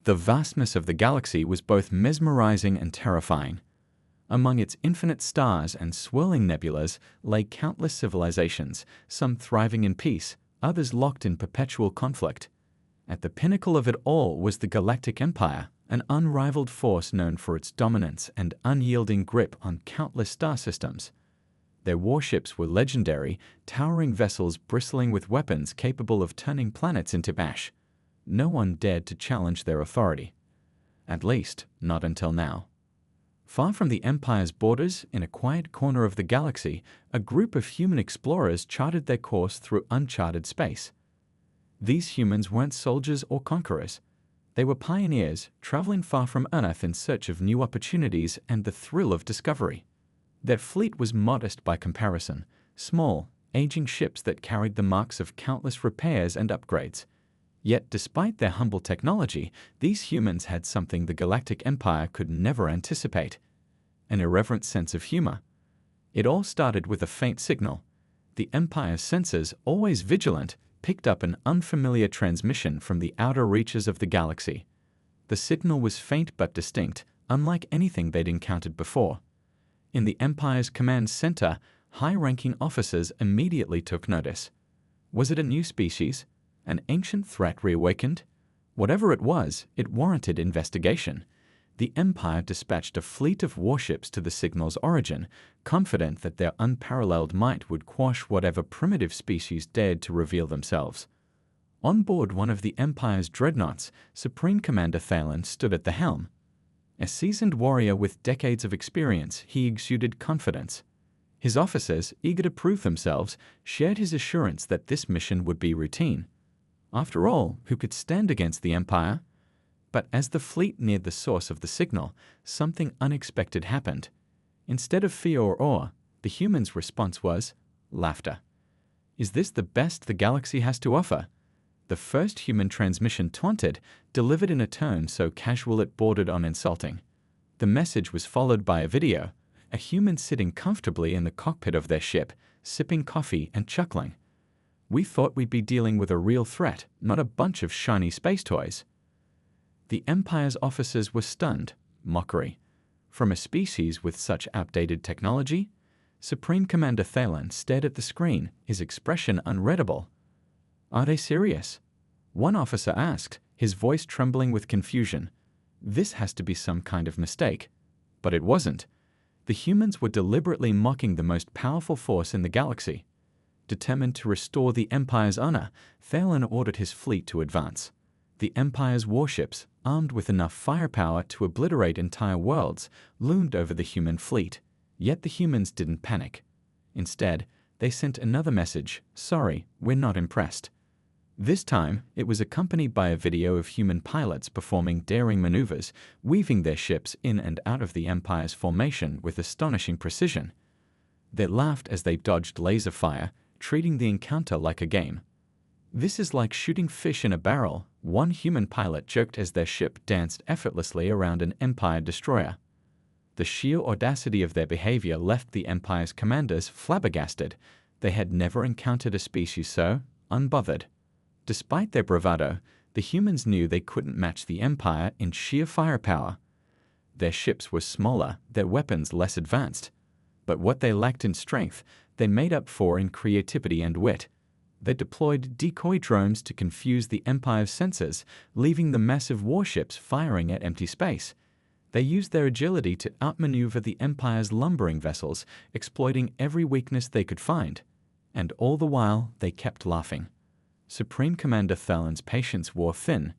The vastness of the galaxy was both mesmerizing and terrifying. Among its infinite stars and swirling nebulas lay countless civilizations, some thriving in peace, others locked in perpetual conflict. At the pinnacle of it all was the Galactic Empire, an unrivaled force known for its dominance and unyielding grip on countless star systems. Their warships were legendary, towering vessels bristling with weapons capable of turning planets into ash. No one dared to challenge their authority. At least, not until now. Far from the Empire's borders, in a quiet corner of the galaxy, a group of human explorers charted their course through uncharted space. These humans weren't soldiers or conquerors. They were pioneers, traveling far from Earth in search of new opportunities and the thrill of discovery. Their fleet was modest by comparison, small, aging ships that carried the marks of countless repairs and upgrades. Yet, despite their humble technology, these humans had something the Galactic Empire could never anticipate: an irreverent sense of humor. It all started with a faint signal. The Empire's sensors, always vigilant, picked up an unfamiliar transmission from the outer reaches of the galaxy. The signal was faint but distinct, unlike anything they'd encountered before. In the Empire's command center, high-ranking officers immediately took notice. Was it a new species? An ancient threat reawakened? Whatever it was, it warranted investigation. The Empire dispatched a fleet of warships to the signal's origin, confident that their unparalleled might would quash whatever primitive species dared to reveal themselves. On board one of the Empire's dreadnoughts, Supreme Commander Thalen stood at the helm. A seasoned warrior with decades of experience, he exuded confidence. His officers, eager to prove themselves, shared his assurance that this mission would be routine. After all, who could stand against the Empire? But as the fleet neared the source of the signal, something unexpected happened. Instead of fear or awe, the humans' response was laughter. Is this the best the galaxy has to offer? The first human transmission taunted, delivered in a tone so casual it bordered on insulting. The message was followed by a video, a human sitting comfortably in the cockpit of their ship, sipping coffee and chuckling. We thought we'd be dealing with a real threat, not a bunch of shiny space toys. The Empire's officers were stunned. Mockery. From a species with such outdated technology? Supreme Commander Thalen stared at the screen, his expression unreadable. Are they serious? One officer asked, his voice trembling with confusion. This has to be some kind of mistake. But it wasn't. The humans were deliberately mocking the most powerful force in the galaxy. Determined to restore the Empire's honor, Thalen ordered his fleet to advance. The Empire's warships, armed with enough firepower to obliterate entire worlds, loomed over the human fleet. Yet the humans didn't panic. Instead, they sent another message: sorry, we're not impressed. This time, it was accompanied by a video of human pilots performing daring maneuvers, weaving their ships in and out of the Empire's formation with astonishing precision. They laughed as they dodged laser fire, treating the encounter like a game. This is like shooting fish in a barrel, one human pilot joked as their ship danced effortlessly around an Empire destroyer. The sheer audacity of their behavior left the Empire's commanders flabbergasted. They had never encountered a species so unbothered. Despite their bravado, the humans knew they couldn't match the Empire in sheer firepower. Their ships were smaller, their weapons less advanced. But what they lacked in strength, they made up for in creativity and wit. They deployed decoy drones to confuse the Empire's sensors, leaving the massive warships firing at empty space. They used their agility to outmaneuver the Empire's lumbering vessels, exploiting every weakness they could find. And all the while, they kept laughing. Supreme Commander Thalen's patience wore thin.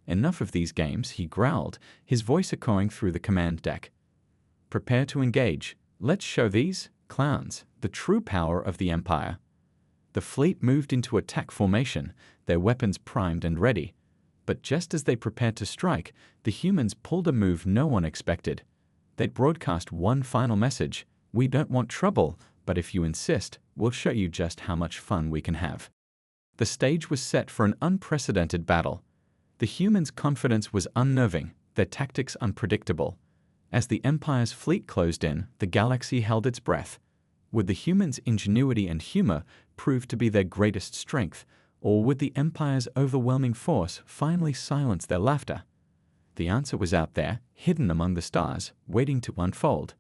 Enough of these games, he growled, his voice echoing through the command deck. Prepare to engage. Let's show these clowns the true power of the Empire. The fleet moved into attack formation, their weapons primed and ready. But just as they prepared to strike, the humans pulled a move no one expected. They'd broadcast one final message: we don't want trouble, but if you insist, we'll show you just how much fun we can have. The stage was set for an unprecedented battle. The humans' confidence was unnerving, their tactics unpredictable. As the Empire's fleet closed in, the galaxy held its breath. Would the humans' ingenuity and humor prove to be their greatest strength, or would the Empire's overwhelming force finally silence their laughter? The answer was out there, hidden among the stars, waiting to unfold.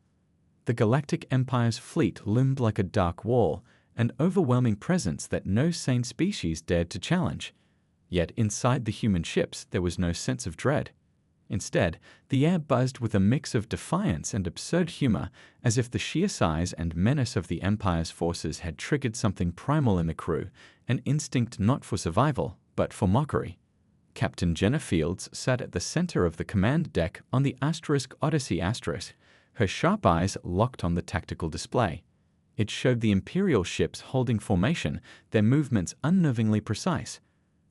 The Galactic Empire's fleet loomed like a dark wall, an overwhelming presence that no sane species dared to challenge. Yet inside the human ships there was no sense of dread. Instead, the air buzzed with a mix of defiance and absurd humor, as if the sheer size and menace of the Empire's forces had triggered something primal in the crew, an instinct not for survival, but for mockery. Captain Jenna Fields sat at the center of the command deck on the Odyssey *, her sharp eyes locked on the tactical display. It showed the Imperial ships holding formation, their movements unnervingly precise.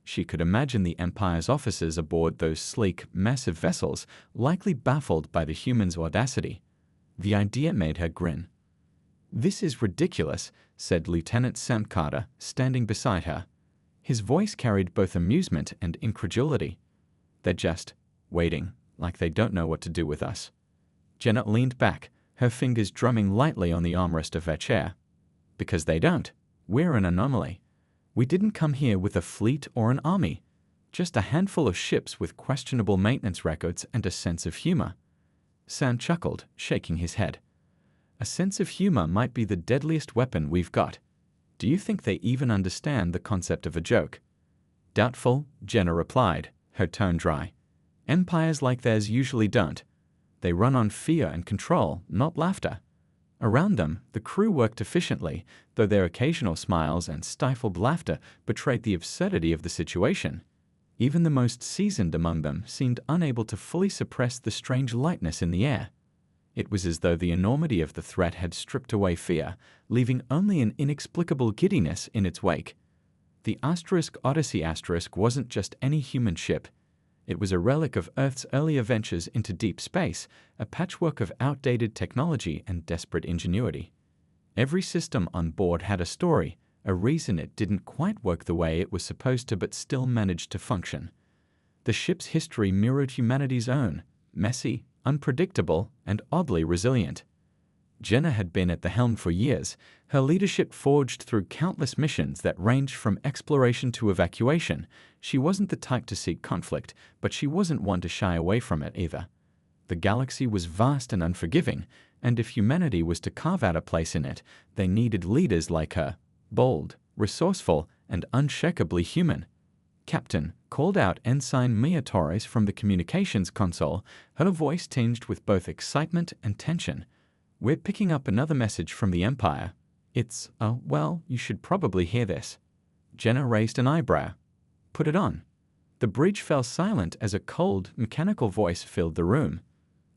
She could imagine the Empire's officers aboard those sleek, massive vessels, likely baffled by the humans' audacity. The idea made her grin. "This is ridiculous," said Lieutenant Sam Carter, standing beside her. His voice carried both amusement and incredulity. "They're just waiting, like they don't know what to do with us." Jenna leaned back, her fingers drumming lightly on the armrest of her chair. "Because they don't. We're an anomaly. We didn't come here with a fleet or an army, just a handful of ships with questionable maintenance records and a sense of humor." Sam chuckled, shaking his head. "A sense of humor might be the deadliest weapon we've got. Do you think they even understand the concept of a joke?" "Doubtful," Jenna replied, her tone dry. "Empires like theirs usually don't. They run on fear and control, not laughter." Around them, the crew worked efficiently, though their occasional smiles and stifled laughter betrayed the absurdity of the situation. Even the most seasoned among them seemed unable to fully suppress the strange lightness in the air. It was as though the enormity of the threat had stripped away fear, leaving only an inexplicable giddiness in its wake. The Odyssey wasn't just any human ship. It was a relic of Earth's earlier ventures into deep space, a patchwork of outdated technology and desperate ingenuity. Every system on board had a story, a reason it didn't quite work the way it was supposed to but still managed to function. The ship's history mirrored humanity's own, messy, unpredictable, and oddly resilient. Jenna had been at the helm for years, her leadership forged through countless missions that ranged from exploration to evacuation. She wasn't the type to seek conflict, but she wasn't one to shy away from it either. The galaxy was vast and unforgiving, and if humanity was to carve out a place in it, they needed leaders like her, bold, resourceful, and unshakably human. "Captain," called out Ensign Mia Torres from the communications console, her voice tinged with both excitement and tension. "We're picking up another message from the Empire. It's, well, you should probably hear this." Jenna raised an eyebrow. "Put it on." The bridge fell silent as a cold, mechanical voice filled the room.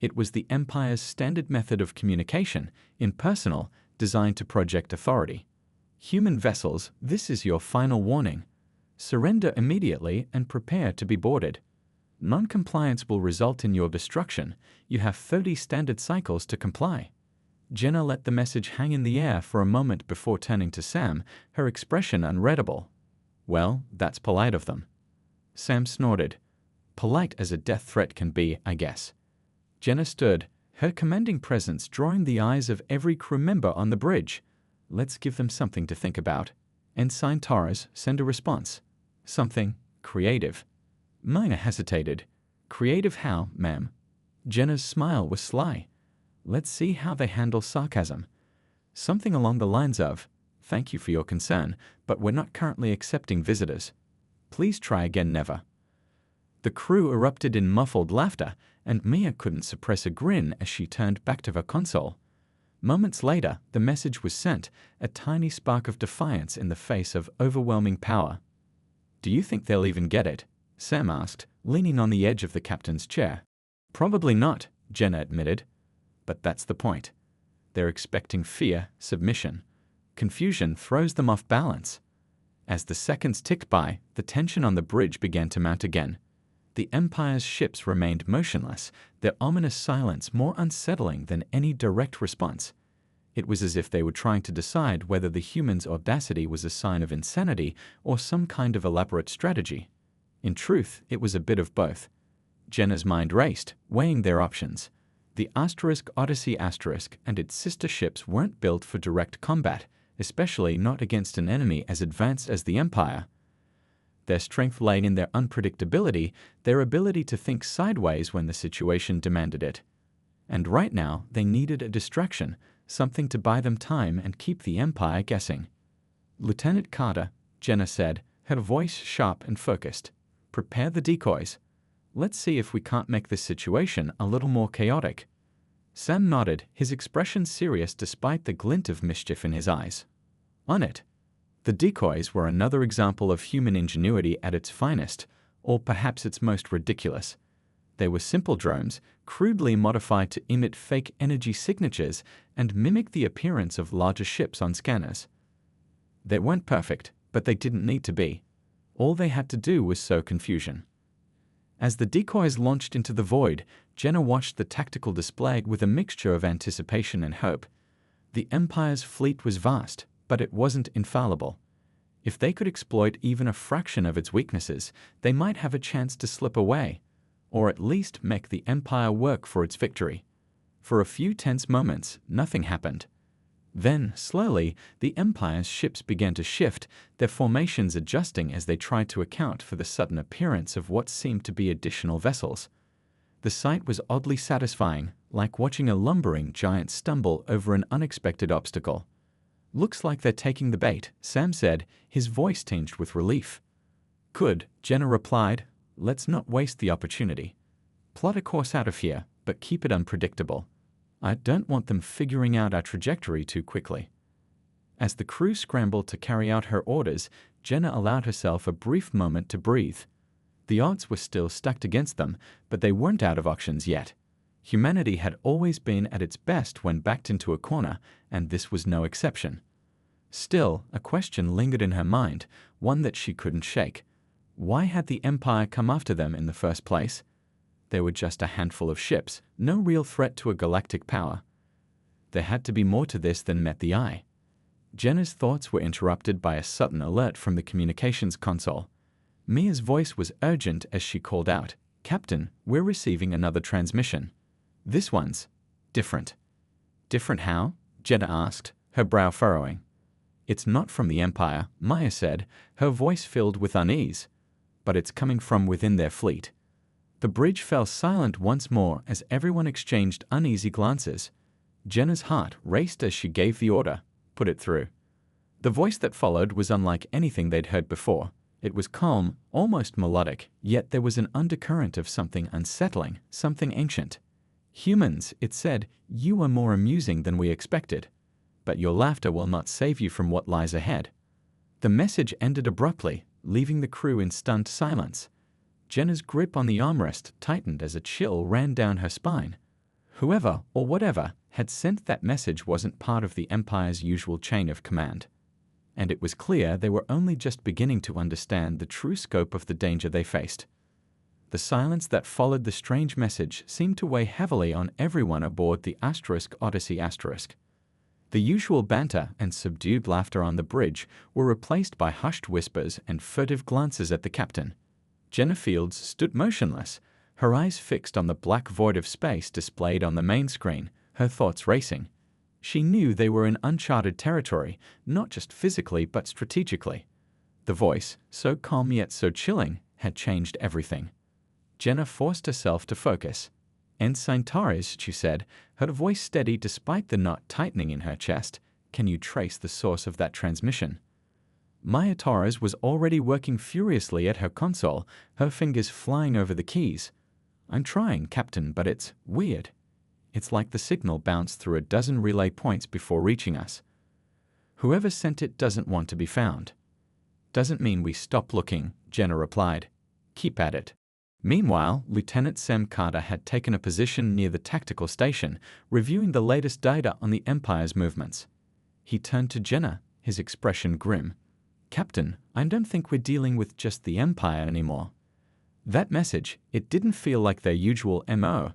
It was the Empire's standard method of communication, impersonal, designed to project authority. "Human vessels, this is your final warning. Surrender immediately and prepare to be boarded. Non-compliance will result in your destruction. You have 30 standard cycles to comply." Jenna let the message hang in the air for a moment before turning to Sam, her expression unreadable. "Well, that's polite of them." Sam snorted. "Polite as a death threat can be, I guess." Jenna stood, her commanding presence drawing the eyes of every crew member on the bridge. "Let's give them something to think about." Ensign Torres, send a response. "Something creative." Mina hesitated. "Creative how, ma'am?" Jenna's smile was sly. "Let's see how they handle sarcasm. Something along the lines of, 'Thank you for your concern, but we're not currently accepting visitors. Please try again never.'" The crew erupted in muffled laughter, and Mia couldn't suppress a grin as she turned back to her console. Moments later, the message was sent, a tiny spark of defiance in the face of overwhelming power. "Do you think they'll even get it?" Sam asked, leaning on the edge of the captain's chair. "Probably not," Jenna admitted. "But that's the point. They're expecting fear, submission. Confusion throws them off balance." As the seconds ticked by, the tension on the bridge began to mount again. The Empire's ships remained motionless, their ominous silence more unsettling than any direct response. It was as if they were trying to decide whether the humans' audacity was a sign of insanity or some kind of elaborate strategy. In truth, it was a bit of both. Jenna's mind raced, weighing their options. The Odyssey and its sister ships weren't built for direct combat, especially not against an enemy as advanced as the Empire. Their strength lay in their unpredictability, their ability to think sideways when the situation demanded it. And right now, they needed a distraction, something to buy them time and keep the Empire guessing. "Lieutenant Carter," Jenna said, her voice sharp and focused. "Prepare the decoys. Let's see if we can't make this situation a little more chaotic." Sam nodded, his expression serious despite the glint of mischief in his eyes. On it. The decoys were another example of human ingenuity at its finest, or perhaps its most ridiculous. They were simple drones, crudely modified to emit fake energy signatures and mimic the appearance of larger ships on scanners. They weren't perfect, but they didn't need to be. All they had to do was sow confusion. As the decoys launched into the void, Jenna watched the tactical display with a mixture of anticipation and hope. The Empire's fleet was vast, but it wasn't infallible. If they could exploit even a fraction of its weaknesses, they might have a chance to slip away, or at least make the Empire work for its victory. For a few tense moments, nothing happened. Then, slowly, the Empire's ships began to shift, their formations adjusting as they tried to account for the sudden appearance of what seemed to be additional vessels. The sight was oddly satisfying, like watching a lumbering giant stumble over an unexpected obstacle. "Looks like they're taking the bait," Sam said, his voice tinged with relief. "Good," Jenna replied. "Let's not waste the opportunity. Plot a course out of here, but keep it unpredictable. I don't want them figuring out our trajectory too quickly." As the crew scrambled to carry out her orders, Jenna allowed herself a brief moment to breathe. The odds were still stacked against them, but they weren't out of options yet. Humanity had always been at its best when backed into a corner, and this was no exception. Still, a question lingered in her mind, one that she couldn't shake. Why had the Empire come after them in the first place? They were just a handful of ships, no real threat to a galactic power. There had to be more to this than met the eye. Jenna's thoughts were interrupted by a sudden alert from the communications console. Mia's voice was urgent as she called out, "Captain, we're receiving another transmission. This one's different." "Different how?" Jenna asked, her brow furrowing. "It's not from the Empire," Maya said, her voice filled with unease. "But it's coming from within their fleet." The bridge fell silent once more as everyone exchanged uneasy glances. Jenna's heart raced as she gave the order, "Put it through." The voice that followed was unlike anything they'd heard before. It was calm, almost melodic, yet there was an undercurrent of something unsettling, something ancient. "Humans," it said, "you are more amusing than we expected. But your laughter will not save you from what lies ahead." The message ended abruptly, leaving the crew in stunned silence. Jenna's grip on the armrest tightened as a chill ran down her spine. Whoever, or whatever, had sent that message wasn't part of the Empire's usual chain of command. And it was clear they were only just beginning to understand the true scope of the danger they faced. The silence that followed the strange message seemed to weigh heavily on everyone aboard the Odyssey. The usual banter and subdued laughter on the bridge were replaced by hushed whispers and furtive glances at the captain. Jenna Fields stood motionless, her eyes fixed on the black void of space displayed on the main screen, her thoughts racing. She knew they were in uncharted territory, not just physically but strategically. The voice, so calm yet so chilling, had changed everything. Jenna forced herself to focus. "Ensign Torres," she said, her voice steady despite the knot tightening in her chest, "can you trace the source of that transmission?" Maya Torres was already working furiously at her console, her fingers flying over the keys. "I'm trying, Captain, but it's weird. It's like the signal bounced through a dozen relay points before reaching us. Whoever sent it doesn't want to be found." "Doesn't mean we stop looking," Jenna replied. "Keep at it." Meanwhile, Lieutenant Sam Carter had taken a position near the tactical station, reviewing the latest data on the Empire's movements. He turned to Jenna, his expression grim. "Captain, I don't think we're dealing with just the Empire anymore. That message, it didn't feel like their usual MO.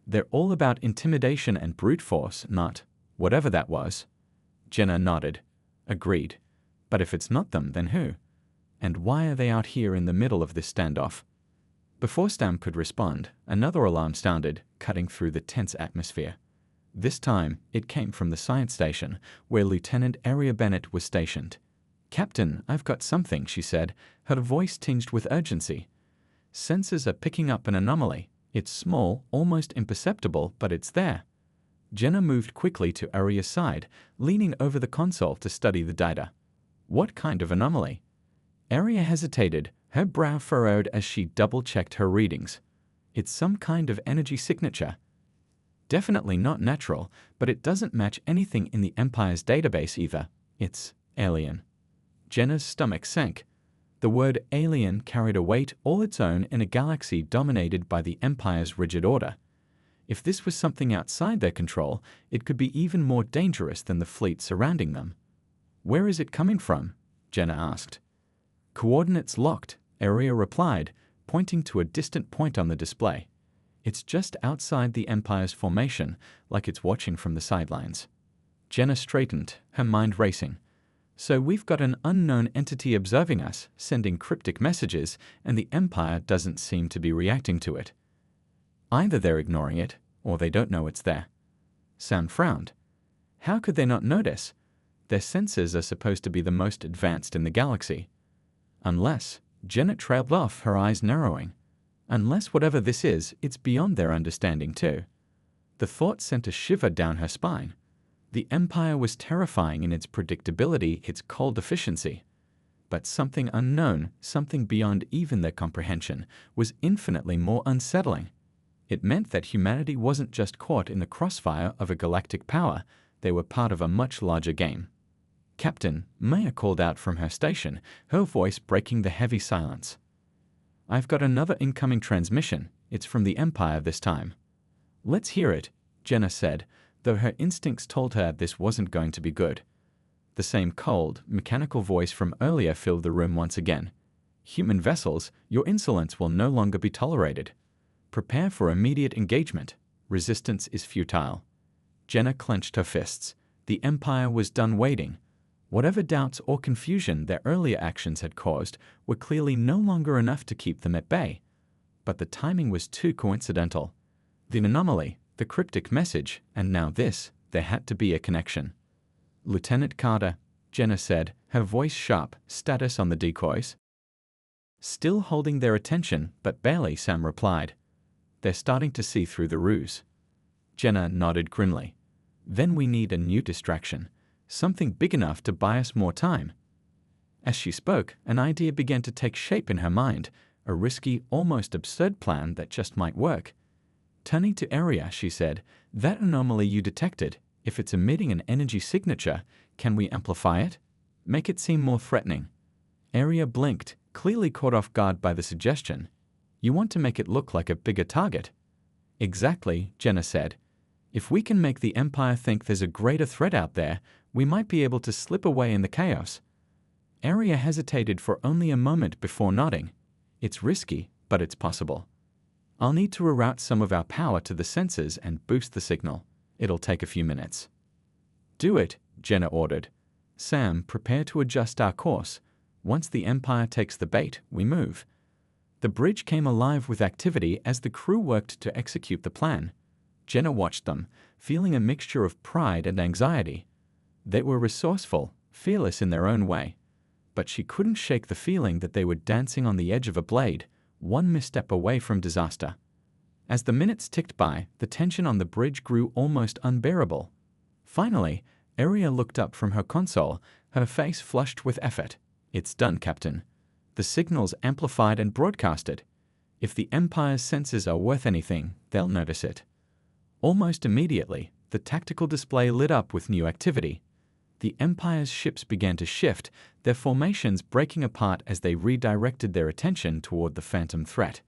They're all about intimidation and brute force, not whatever that was." Jenna nodded. "Agreed. But if it's not them, then who? And why are they out here in the middle of this standoff?" Before Stam could respond, another alarm sounded, cutting through the tense atmosphere. This time, it came from the science station, where Lieutenant Aria Bennett was stationed. "Captain, I've got something," she said, her voice tinged with urgency. "Sensors are picking up an anomaly. It's small, almost imperceptible, but it's there." Jenna moved quickly to Aria's side, leaning over the console to study the data. "What kind of anomaly?" Aria hesitated, her brow furrowed as she double-checked her readings. "It's some kind of energy signature. Definitely not natural, but it doesn't match anything in the Empire's database either. It's alien." Jenna's stomach sank. The word alien carried a weight all its own in a galaxy dominated by the Empire's rigid order. If this was something outside their control, it could be even more dangerous than the fleet surrounding them. "Where is it coming from?" Jenna asked. "Coordinates locked," Aria replied, pointing to a distant point on the display. "It's just outside the Empire's formation, like it's watching from the sidelines." Jenna straightened, her mind racing. "So we've got an unknown entity observing us, sending cryptic messages, and the Empire doesn't seem to be reacting to it. Either they're ignoring it, or they don't know it's there." Sam frowned. "How could they not notice? Their sensors are supposed to be the most advanced in the galaxy." "Unless," Janet trailed off, her eyes narrowing. "Unless whatever this is, it's beyond their understanding too." The thought sent a shiver down her spine. The Empire was terrifying in its predictability, its cold efficiency. But something unknown, something beyond even their comprehension, was infinitely more unsettling. It meant that humanity wasn't just caught in the crossfire of a galactic power, they were part of a much larger game. "Captain," Maya called out from her station, her voice breaking the heavy silence. "I've got another incoming transmission. It's from the Empire this time." "Let's hear it," Jenna said, though her instincts told her this wasn't going to be good. The same cold, mechanical voice from earlier filled the room once again. "Human vessels, your insolence will no longer be tolerated. Prepare for immediate engagement. Resistance is futile." Jenna clenched her fists. The Empire was done waiting. Whatever doubts or confusion their earlier actions had caused were clearly no longer enough to keep them at bay. But the timing was too coincidental. The anomaly, the cryptic message, and now this, there had to be a connection. "Lieutenant Carter," Jenna said, her voice sharp, "status on the decoys?" Still holding their attention, but barely, Sam replied. "They're starting to see through the ruse." Jenna nodded grimly. "Then we need a new distraction. Something big enough to buy us more time." As she spoke, an idea began to take shape in her mind, a risky, almost absurd plan that just might work. Turning to Aria, she said, "That anomaly you detected, if it's emitting an energy signature, can we amplify it? Make it seem more threatening?" Aria blinked, clearly caught off guard by the suggestion. "You want to make it look like a bigger target?" "Exactly," Jenna said. "If we can make the Empire think there's a greater threat out there, we might be able to slip away in the chaos." Aria hesitated for only a moment before nodding. "It's risky, but it's possible. I'll need to reroute some of our power to the sensors and boost the signal. It'll take a few minutes." "Do it," Jenna ordered. "Sam, prepare to adjust our course. Once the Empire takes the bait, we move." The bridge came alive with activity as the crew worked to execute the plan. Jenna watched them, feeling a mixture of pride and anxiety. They were resourceful, fearless in their own way. But she couldn't shake the feeling that they were dancing on the edge of a blade, one misstep away from disaster. As the minutes ticked by, the tension on the bridge grew almost unbearable. Finally, Aria looked up from her console, her face flushed with effort. "It's done, Captain. The signal's amplified and broadcasted. If the Empire's sensors are worth anything, they'll notice it." Almost immediately, the tactical display lit up with new activity. The Empire's ships began to shift, their formations breaking apart as they redirected their attention toward the phantom threat.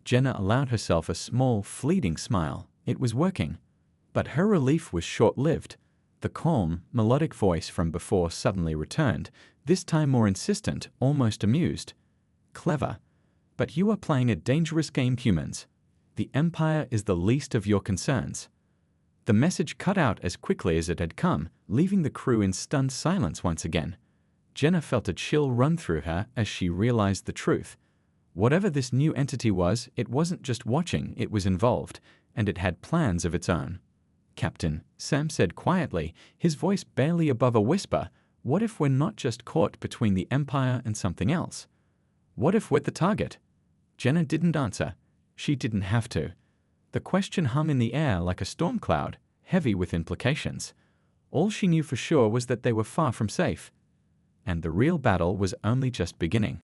Jenna allowed herself a small, fleeting smile. It was working. But her relief was short-lived. The calm, melodic voice from before suddenly returned, this time more insistent, almost amused. "Clever. But you are playing a dangerous game, humans. The Empire is the least of your concerns." The message cut out as quickly as it had come, leaving the crew in stunned silence once again. Jenna felt a chill run through her as she realized the truth. Whatever this new entity was, it wasn't just watching, it was involved, and it had plans of its own. "Captain," Sam said quietly, his voice barely above a whisper, What if we're not just caught between the Empire and something else? What if we're the target? Jenna didn't answer. She didn't have to. The question hung in the air like a storm cloud, heavy with implications. All she knew for sure was that they were far from safe. And the real battle was only just beginning.